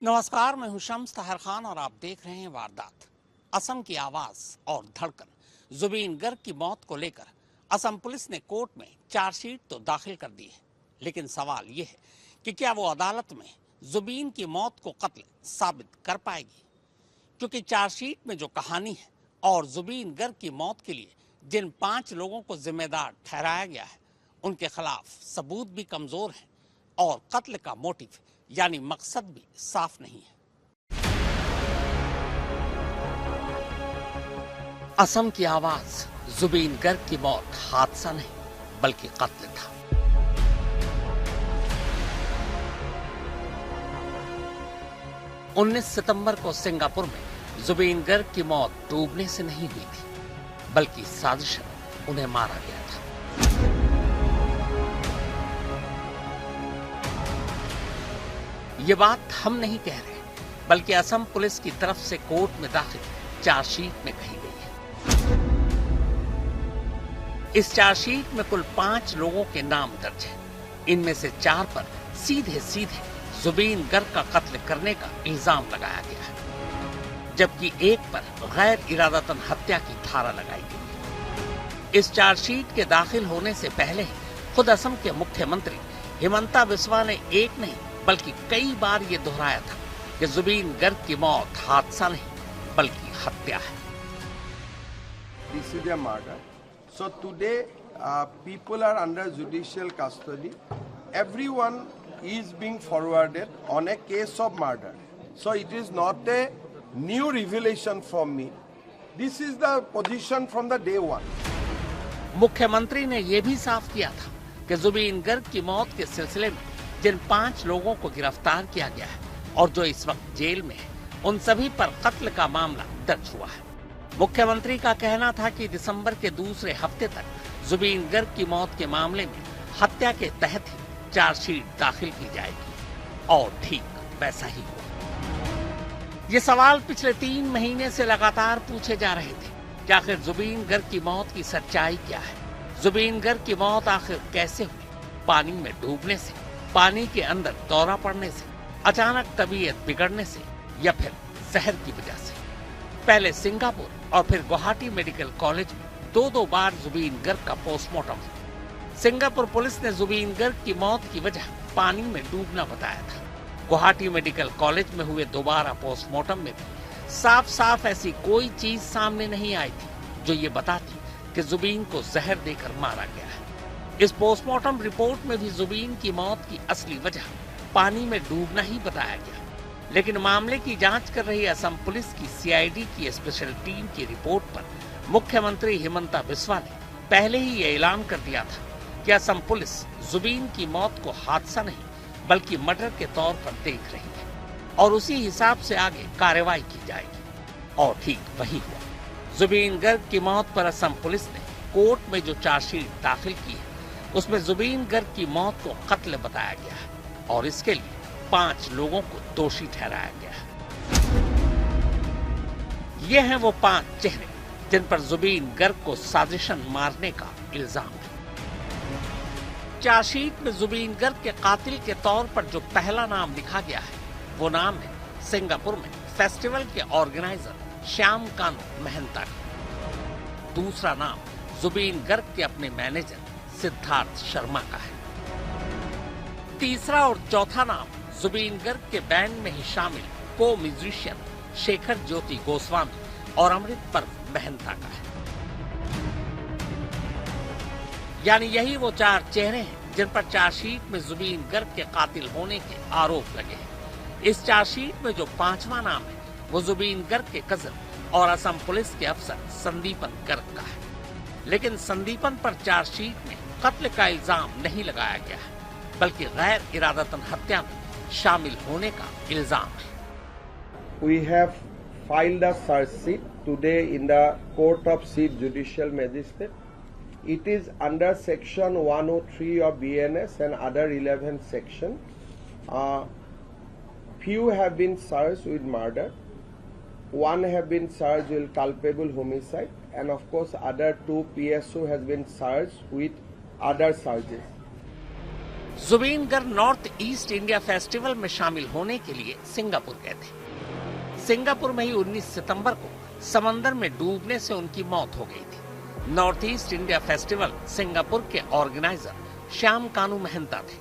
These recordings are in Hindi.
नमस्कार, मैं हूं शम्स ताहिर खान और आप देख रहे हैं वारदात। असम की आवाज और धड़कन। जुबीन गर्ग की मौत को लेकर असम पुलिस ने कोर्ट में चार्जशीट तो दाखिल कर दी है, लेकिन सवाल यह है कि क्या वो अदालत में जुबीन की मौत को कत्ल साबित कर पाएगी, क्योंकि चार्जशीट में जो कहानी है और जुबीन गर्ग की मौत के लिए जिन 5 लोगों को जिम्मेदार ठहराया गया है, उनके खिलाफ सबूत भी कमजोर हैं और कत्ल का मोटिव यानी मकसद भी साफ नहीं है। असम की आवाज। जुबीन गर्ग की मौत हादसा नहीं बल्कि कत्ल था। उन्नीस सितंबर को सिंगापुर में जुबीन गर्ग की मौत डूबने से नहीं हुई थी, बल्कि साजिशन उन्हें मारा गया था। ये बात हम नहीं कह रहे, बल्कि असम पुलिस की तरफ से कोर्ट में दाखिल चार्जशीट में कही गई है। इस चार्जशीट में कुल 5 लोगों के नाम दर्ज हैं। इनमें से 4 पर सीधे सीधे जुबीन गर्ग का कत्ल करने का इल्जाम लगाया गया है, जबकि एक पर गैर इरादतन हत्या की धारा लगाई गई है। इस चार्जशीट के दाखिल होने से पहले खुद असम के मुख्यमंत्री हिमंता बिस्वा ने एक नहीं बल्कि कई बार ये दोहराया था कि जुबीन गर्ग की मौत हादसा नहीं बल्कि हत्या है। This is a murder. So today, people are under judicial custody. Everyone is being forwarded on a case of murder. So it is not a new revelation from me. This is the position from the day one. मुख्यमंत्री ने यह भी साफ किया था कि जुबीन गर्ग की मौत के सिलसिले में जिन 5 लोगों को गिरफ्तार किया गया है और जो इस वक्त जेल में है, उन सभी पर कत्ल का मामला दर्ज हुआ है। मुख्यमंत्री का कहना था कि दिसंबर के दूसरे हफ्ते तक जुबीन गर्ग की मौत के मामले में हत्या के तहत ही चार्जशीट दाखिल की जाएगी, और ठीक वैसा ही हुआ। ये सवाल पिछले 3 महीने से लगातार पूछे जा रहे थे कि आखिर जुबीन गर्ग की मौत की सच्चाई क्या है। जुबीन गर्ग की मौत आखिर कैसे हुई? पानी में डूबने से, पानी के अंदर दौरा पड़ने से, अचानक तबीयत बिगड़ने से, या फिर जहर की वजह से? पहले सिंगापुर और फिर गुवाहाटी मेडिकल कॉलेज में 2-2 बार जुबीन गर्ग का पोस्टमार्टम हुआ। सिंगापुर पुलिस ने जुबीन गर्ग की मौत की वजह पानी में डूबना बताया था। गुवाहाटी मेडिकल कॉलेज में हुए दोबारा पोस्टमार्टम में भी साफ साफ ऐसी कोई चीज सामने नहीं आई थी जो ये बताती कि जुबीन को जहर देकर मारा गया है। इस पोस्टमार्टम रिपोर्ट में भी जुबीन की मौत की असली वजह पानी में डूबना ही बताया गया, लेकिन मामले की जांच कर रही असम पुलिस की सीआईडी की स्पेशल टीम की रिपोर्ट पर मुख्यमंत्री हिमंता बिस्वा ने पहले ही ये ऐलान कर दिया था कि असम पुलिस जुबीन की मौत को हादसा नहीं बल्कि मर्डर के तौर पर देख रही है और उसी हिसाब से आगे कार्रवाई की जाएगी, और ठीक वही हुआ। जुबीन गर्ग की मौत पर असम पुलिस ने कोर्ट में जो चार्जशीट दाखिल की है, उसमें जुबीन गर्ग की मौत को कत्ल बताया गया है और इसके लिए 5 लोगों को दोषी ठहराया गया है। ये हैं वो 5 चेहरे जिन पर जुबीन गर्ग को साजिशन मारने का इल्जाम है। चार्जशीट में जुबीन गर्ग के कातिल के तौर पर जो पहला नाम लिखा गया है, वो नाम है सिंगापुर में फेस्टिवल के ऑर्गेनाइजर श्यामकांत महंता का। दूसरा नाम जुबीन गर्ग के अपने मैनेजर सिद्धार्थ शर्मा का है। तीसरा और चौथा नाम जुबीन गर्ग के बैंड में ही शामिल को म्यूजिशियन शेखर ज्योति गोस्वामी और अमृत पर्व महंता का है। यानी यही वो 4 चेहरे हैं जिन पर चार्जशीट में जुबीन गर्ग के कातिल होने के आरोप लगे हैं। इस चार्जशीट में जो 5वां नाम है, वो जुबीन गर्ग के कजन और असम पुलिस के अफसर संदीपन गर्ग का है, लेकिन संदीपन पर चार्जशीट में कत्ल का इल्जाम नहीं लगाया गया है, बल्कि गैर इरादतन हत्या में शामिल होने का इल्जाम है। We have filed a charge sheet today in the Court of Chief Judicial Magistrate. It is under section 103 of BNS and other 11 sections. Few have been charged with murder. One have been charged with culpable homicide, and of course other 2 PSO has been charged with other charges. Zubeen Garg North East India festival में शामिल होने के लिए सिंगापुर गए थे। सिंगापुर में ही 19 सितंबर को समंदर में डूबने से उनकी मौत हो गई थी। North East India festival Singapore के ऑर्गेनाइजर श्याम कानू महंता थे,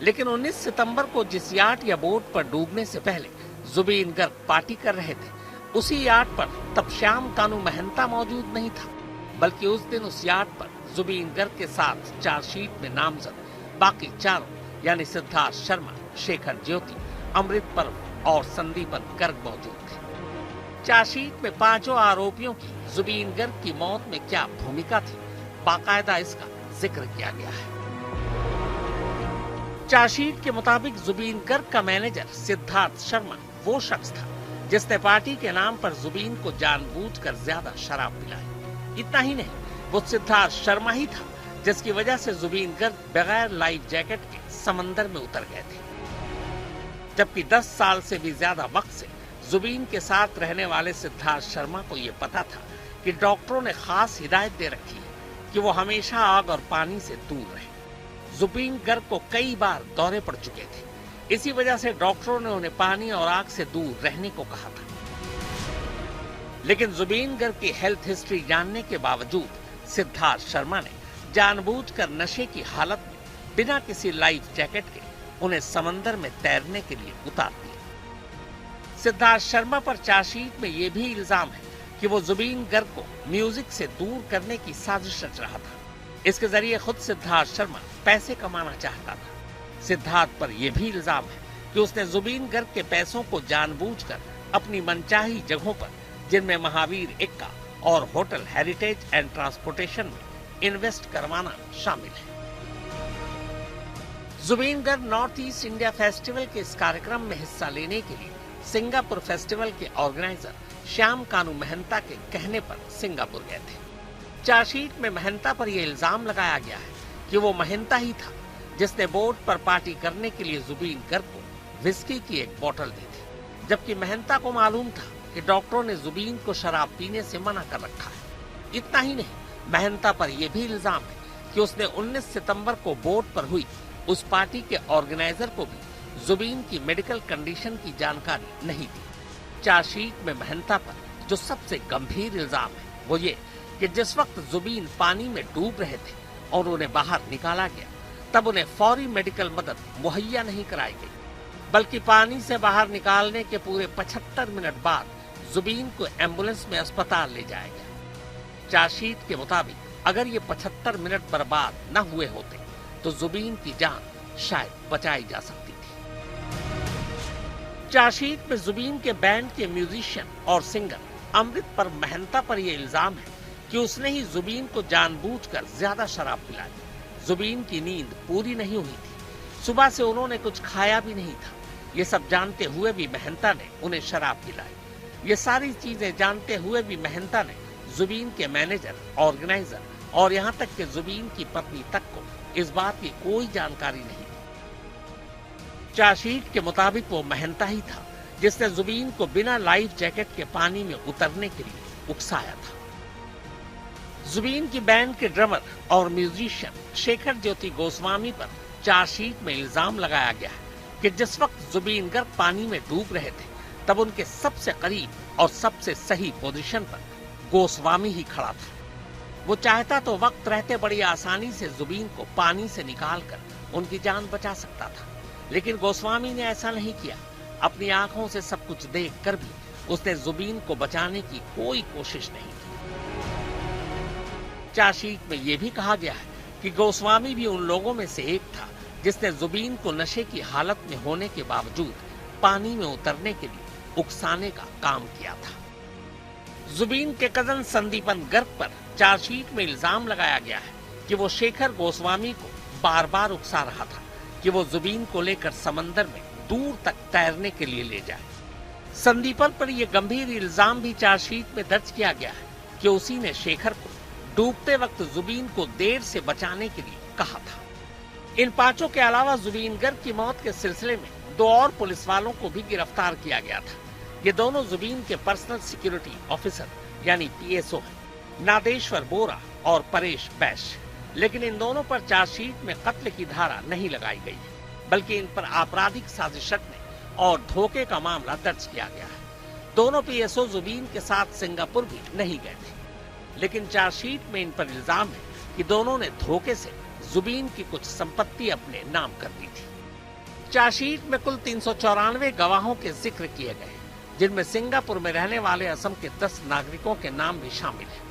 लेकिन 19 सितंबर को जिस याट या बोट पर डूबने से पहले जुबीन गर्ग पार्टी कर रहे थे, उसी याट पर तब श्याम कानू महंता मौजूद नहीं था, बल्कि उस दिन उस याट पर जुबीन गर्ग के साथ चार्जशीट में नामजद बाकी चारों यानी सिद्धार्थ शर्मा, शेखर ज्योति, अमृत पर्व और संदीपन गर्ग मौजूद थे। चार्जशीट में पांचों आरोपियों की जुबीन गर्ग की मौत में क्या भूमिका थी, बाकायदा इसका जिक्र किया गया है। चार्जशीट के मुताबिक जुबीन गर्ग का मैनेजर सिद्धार्थ शर्मा वो शख्स था जिसने पार्टी के नाम पर जुबीन को जानबूझकर ज्यादा शराब पिलाई। इतना ही नहीं, वो सिद्धार्थ शर्मा ही था जिसकी वजह से जुबीन गर्ग बगैर लाइफ जैकेट के समंदर में उतर गए थे। जबकि 10 साल से भी ज्यादा वक्त से जुबीन के साथ रहने वाले सिद्धार्थ शर्मा को यह पता था कि डॉक्टरों ने खास हिदायत दे रखी है कि वो हमेशा आग और पानी से दूर रहे। जुबीन गर्ग को कई बार दौरे पड़ चुके थे, इसी वजह से डॉक्टरों ने उन्हें पानी और आग से दूर रहने को कहा था। लेकिन जुबीन गर्ग की हेल्थ हिस्ट्री जानने के बावजूद सिद्धार्थ शर्मा ने जानबूझकर नशे की हालत में बिना किसी लाइफ जैकेट के उन्हें समंदर में तैरने के लिए उतार दिया। सिद्धार्थ शर्मा पर चार्जशीट में यह भी इल्जाम है कि वो जुबीन गर्ग को म्यूजिक से दूर करने की साजिश रच रहा था। इसके जरिए खुद सिद्धार्थ शर्मा पैसे कमाना चाहता था। सिद्धार्थ पर यह भी इल्जाम है कि उसने जुबीन गर्ग के पैसों को जानबूझकर अपनी मनचाही जगहों पर, जिनमें महावीर इक्का और होटल हेरिटेज एंड ट्रांसपोर्टेशन में इन्वेस्ट करवाना शामिल है। Zubeen Garg North East India festival के इस कार्यक्रम में हिस्सा लेने के लिए सिंगापुर फेस्टिवल के ऑर्गेनाइजर श्याम कानू महंता के कहने पर सिंगापुर गए थे। चार्जशीट में महंता पर यह इल्जाम लगाया गया है कि वो महंता ही था जिसने बोट पर पार्टी करने के लिए जुबीन गर्ग को विस्की की एक बोतल दी थी, जबकि महंता को मालूम था कि डॉक्टरों ने जुबीन को शराब पीने से मना कर रखा है। इतना ही नहीं, महंता पर यह भी इल्जाम है कि उसने 19 सितंबर को बोट पर हुई उस पार्टी के ऑर्गेनाइजर को भी जुबीन की मेडिकल कंडीशन की जानकारी नहीं दी। चार्जशीट में महंता पर जो सबसे गंभीर इल्जाम है वो ये कि जिस वक्त जुबीन पानी में डूब रहे थे और उन्हें बाहर निकाला गया, तब उन्हें फौरी मेडिकल मदद मुहैया नहीं कराई गई, बल्कि पानी से बाहर निकालने के पूरे 75 मिनट बाद जुबीन को एम्बुलेंस में अस्पताल ले जाया गया। चार्जशीट के मुताबिक अगर ये 75 मिनट बर्बाद न हुए होते तो जुबीन की जान शायद बचाई जा सकती थी। चार्जशीट में जुबीन के बैंड के म्यूजिशियन और सिंगर अमृत पर महंता पर यह इल्जाम है कि उसने ही जुबीन को जानबूझकर ज्यादा शराब पिलाई। जुबीन की नींद पूरी नहीं हुई थी, सुबह से उन्होंने कुछ खाया भी नहीं था। ये सब जानते हुए भी महंता ने उन्हें शराब पिलाई। ये सारी चीजें जानते हुए भी महंता ने जुबीन के मैनेजर, ऑर्गेनाइजर और यहाँ तक कि जुबीन की पत्नी तक को इस बात की कोई जानकारी नहीं थी। चार्जशीट के मुताबिक वो महंता ही था जिसने जुबीन को बिना लाइफ जैकेट के पानी में उतरने के लिए उकसाया था। जुबीन की बैंड के ड्रमर और म्यूजिशियन शेखर ज्योति गोस्वामी पर चार्जशीट में इल्जाम लगाया गया है कि जिस वक्त जुबीन गर्ग पानी में डूब रहे थे, तब उनके सबसे करीब और सबसे सही पोजीशन पर गोस्वामी ही खड़ा था। वो चाहता तो वक्त रहते बड़ी आसानी से जुबीन को पानी से निकालकर उनकी जान बचा सकता था, लेकिन गोस्वामी ने ऐसा नहीं किया। अपनी आंखों से सब कुछ देखकर भी उसने जुबीन को बचाने की कोई कोशिश नहीं की। चार्जशीट में यह भी कहा गया है कि गोस्वामी भी उन लोगों में से एक था जिसने जुबीन को नशे की हालत में होने के बावजूद पानी में उतरने के लिए उकसाने का काम किया था। जुबीन के कजन संदीपन गर्ग पर चार्जशीट में इल्जाम लगाया गया है कि वो शेखर गोस्वामी को बार बार उकसा रहा था कि वो जुबीन को लेकर समंदर में दूर तक तैरने के लिए ले जाए। संदीपन पर यह गंभीर इल्जाम भी चार्जशीट में दर्ज किया गया है कि उसी ने शेखर को डूबते वक्त जुबीन को देर से बचाने के लिए कहा था। इन पांचों के अलावा जुबीन गर्ग की मौत के सिलसिले में 2 और पुलिस वालों को भी गिरफ्तार किया गया था। ये दोनों जुबीन के पर्सनल सिक्योरिटी ऑफिसर यानी PSO हैं, नादेश्वर बोरा और परेश बैश। लेकिन इन दोनों पर चार्जशीट में कत्ल की धारा नहीं लगाई गई है, बल्कि इन पर आपराधिक साजिश रचने और धोखे का मामला दर्ज किया गया है। दोनों पीएसओ जुबीन के साथ सिंगापुर भी नहीं गए थे, लेकिन चार्जशीट में इन पर इल्जाम है कि दोनों ने धोखे से जुबीन की कुछ संपत्ति अपने नाम कर दी थी। चार्जशीट में कुल 394 गवाहों के जिक्र किए गए, जिनमें सिंगापुर में रहने वाले असम के 10 नागरिकों के नाम भी शामिल है,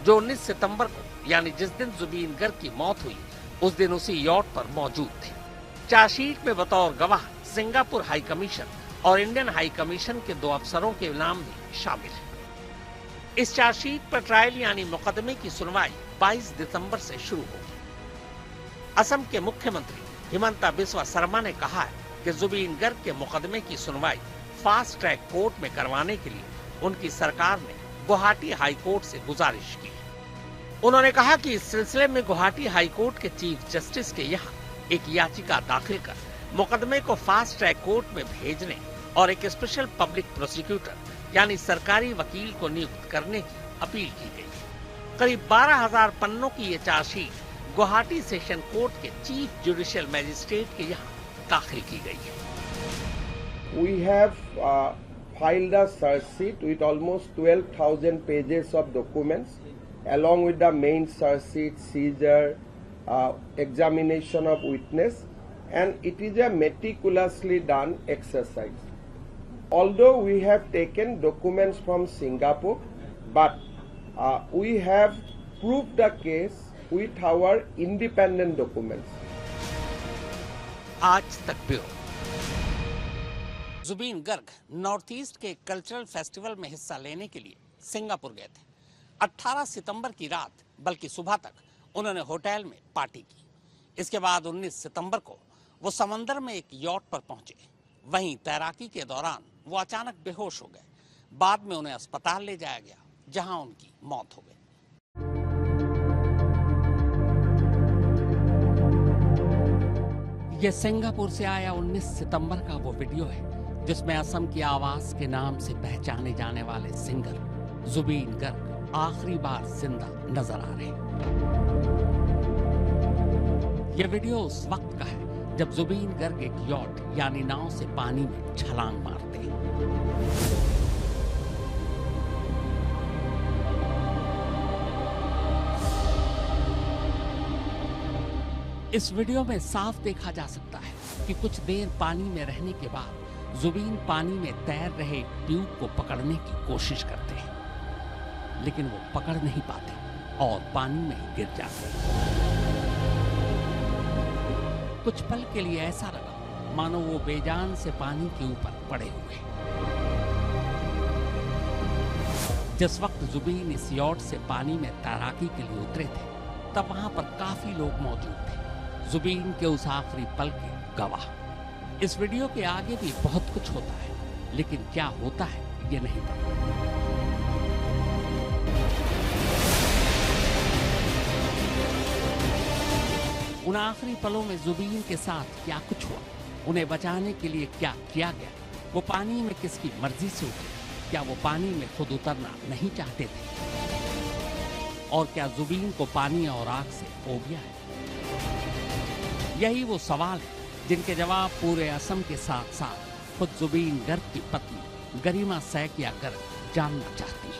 जो 19 सितंबर को यानी जिस दिन जुबीन गर्ग की मौत हुई उस दिन उसी यॉट पर मौजूद थे। चार्जशीट में बतौर गवाह सिंगापुर हाई कमीशन और इंडियन हाई कमीशन के 2 अफसरों के नाम भी शामिल है। इस चार्जशीट पर ट्रायल यानी मुकदमे की सुनवाई 22 दिसंबर से शुरू होगी। असम के मुख्यमंत्री हिमंता बिस्वा शर्मा ने कहा है कि जुबीन गर्ग के मुकदमे की सुनवाई फास्ट ट्रैक कोर्ट में करवाने के लिए उनकी सरकार ने गुवाहाटी हाई कोर्ट से गुजारिश की। उन्होंने कहा कि इस सिलसिले में गुवाहाटी हाई कोर्ट के चीफ जस्टिस के यहाँ एक याचिका दाखिल कर मुकदमे को फास्ट ट्रैक कोर्ट में भेजने और एक स्पेशल पब्लिक प्रोसिक्यूटर यानी सरकारी वकील को नियुक्त करने की अपील की गई। करीब 12,000 पन्नों की ये चार्जशीट गुवाहाटी सेशन कोर्ट के चीफ जुडिशियल मैजिस्ट्रेट के यहाँ दाखिल की गई है। We have filed a search sheet with almost 12,000 pages of documents, along with the main search sheet, seizure, examination of witness, and it is a meticulously done exercise. Although we have taken documents from Singapore, but we have proved the case with our independent documents. Aaj Tak bureau. Zubeen Garg North East के कल्चरल फेस्टिवल में हिस्सा लेने के लिए सिंगापुर गए थे। 18 सितंबर की रात बल्कि सुबह तक उन्होंने होटल में पार्टी की। इसके बाद 19 सितंबर को वो समंदर में एक यॉट पर पहुंचे। वहीं तैराकी के दौरान वो अचानक बेहोश हो गए। बाद में उन्हें अस्पताल ले जाया गया, जहां उनकी मौत हो गई। ये सिंगापुर से आया 19 सितंबर का वो वीडियो है जिसमें असम की आवाज के नाम से पहचाने जाने वाले सिंगर जुबीन गर्ग आखिरी बार जिंदा नजर आ रहे हैं। यह वीडियो उस वक्त का है जब जुबीन गर्ग एक यॉट यानी नाव से पानी में छलांग मारते हैं। इस वीडियो में साफ देखा जा सकता है कि कुछ देर पानी में रहने के बाद जुबीन पानी में तैर रहे ट्यूब को पकड़ने की कोशिश करते हैं, लेकिन वो पकड़ नहीं पाते और पानी में ही गिर जाते हैं। कुछ पल के लिए ऐसा लगा मानो वो बेजान से पानी के ऊपर पड़े हुए। जिस वक्त जुबीन इस यॉट से पानी में तैराकी के लिए उतरे थे, तब वहां पर काफी लोग मौजूद थे, जुबीन के उस आखिरी पल के गवाह। इस वीडियो के आगे भी बहुत कुछ होता है, लेकिन क्या होता है ये नहीं पता। उन आखिरी पलों में जुबीन के साथ क्या कुछ हुआ, उन्हें बचाने के लिए क्या किया गया, वो पानी में किसकी मर्जी से उतरे, क्या वो पानी में खुद उतरना नहीं चाहते थे, और क्या जुबीन को पानी और आग से फोबिया है? यही वो सवाल है जिनके जवाब पूरे असम के साथ साथ खुद जुबीन गर्ग की पत्नी गरिमा सैकिया गर्ग जानना चाहती है।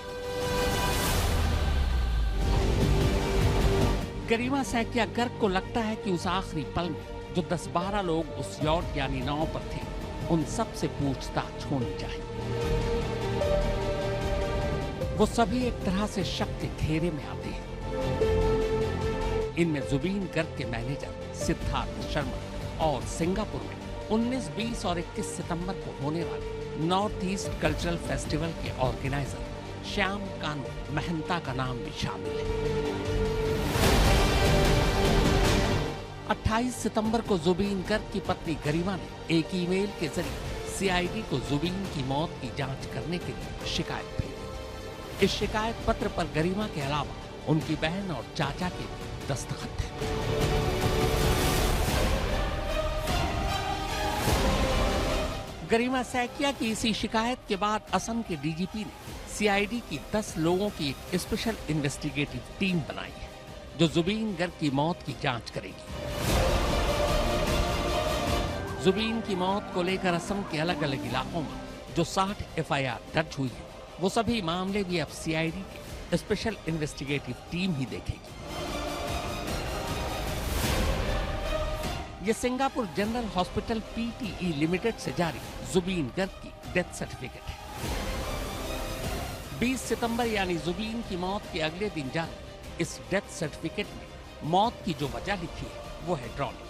गरिमा सैकिया गर्ग को लगता है कि उस आखिरी पल में जो 10-12 लोग उस यॉट यानी नाव पर थे, उन सब से पूछताछ होनी चाहिए। वो सभी एक तरह से शक के घेरे में आते हैं। इनमें जुबीन गर्ग के मैनेजर सिद्धार्थ शर्मा और सिंगापुर में 19, 20 और 21 सितंबर को होने वाले नॉर्थ ईस्ट कल्चरल फेस्टिवल के ऑर्गेनाइजर श्याम कानू महंता का नाम भी शामिल है। 28 सितंबर को जुबीन गर्ग की पत्नी गरिमा ने एक ईमेल के जरिए सीआईडी को जुबीन की मौत की जांच करने के लिए शिकायत भेजी। इस शिकायत पत्र पर गरिमा के अलावा उनकी बहन और चाचा के दस्तखत हैं। गरिमा सैकिया की इसी शिकायत के बाद असम के डीजीपी ने सीआईडी की 10 लोगों की एक स्पेशल इन्वेस्टिगेटिव टीम बनाई है। जो जुबीन गर्ग की मौत की जांच करेगी। जुबीन की मौत को लेकर असम के अलग अलग इलाकों में जो 60 एफआईआर दर्ज हुई है, वो सभी मामले भी अब सीआईडी की स्पेशल इन्वेस्टिगेटिव टीम ही देखेगी। ये Singapore general hospital PTE limited से जारी जुबीन गर्ग की डेथ सर्टिफिकेट है। 20 सितंबर यानी जुबीन की मौत के अगले दिन जारी इस डेथ सर्टिफिकेट में मौत की जो वजह लिखी है वो है ड्रॉलिंग।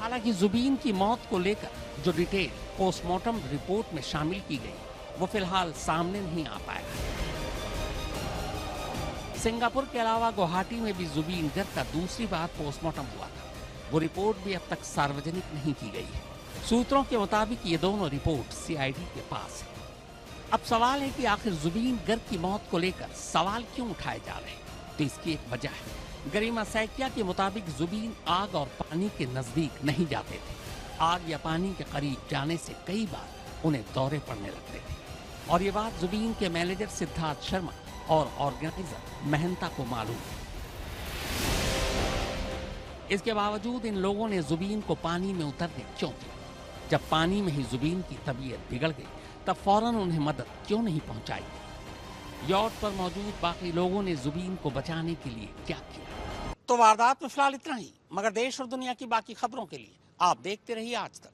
हालांकि जुबीन की मौत को लेकर जो डिटेल पोस्टमार्टम रिपोर्ट में शामिल की गई वो फिलहाल सामने नहीं आ पाया। सिंगापुर के अलावा गुवाहाटी में भी जुबीन गर्ग का दूसरी बार पोस्टमार्टम हुआ था। वो रिपोर्ट भी अब तक सार्वजनिक नहीं की गई है। सूत्रों के मुताबिक ये दोनों रिपोर्ट सीआईडी के पास है। अब सवाल है कि आखिर जुबीन गर्ग की मौत को लेकर सवाल क्यों उठाए जा रहे हैं, तो इसकी एक वजह है। गरिमा सैकिया के मुताबिक जुबीन आग और पानी के नजदीक नहीं जाते थे। आग या पानी के करीब जाने से कई बार उन्हें दौरे पड़ने लगते थे और ये बात जुबीन के मैनेजर सिद्धार्थ शर्मा और ऑर्गेनाइजर महंता को मालूम है। इसके बावजूद इन लोगों ने जुबीन को पानी में उतरने क्यों दिया? जब पानी में ही जुबीन की तबीयत बिगड़ गई तब फौरन उन्हें मदद क्यों नहीं पहुंचाई? यॉट पर मौजूद बाकी लोगों ने जुबीन को बचाने के लिए क्या किया? तो वारदात में फिलहाल इतना ही, मगर देश और दुनिया की बाकी खबरों के लिए आप देखते रहिए आज तक।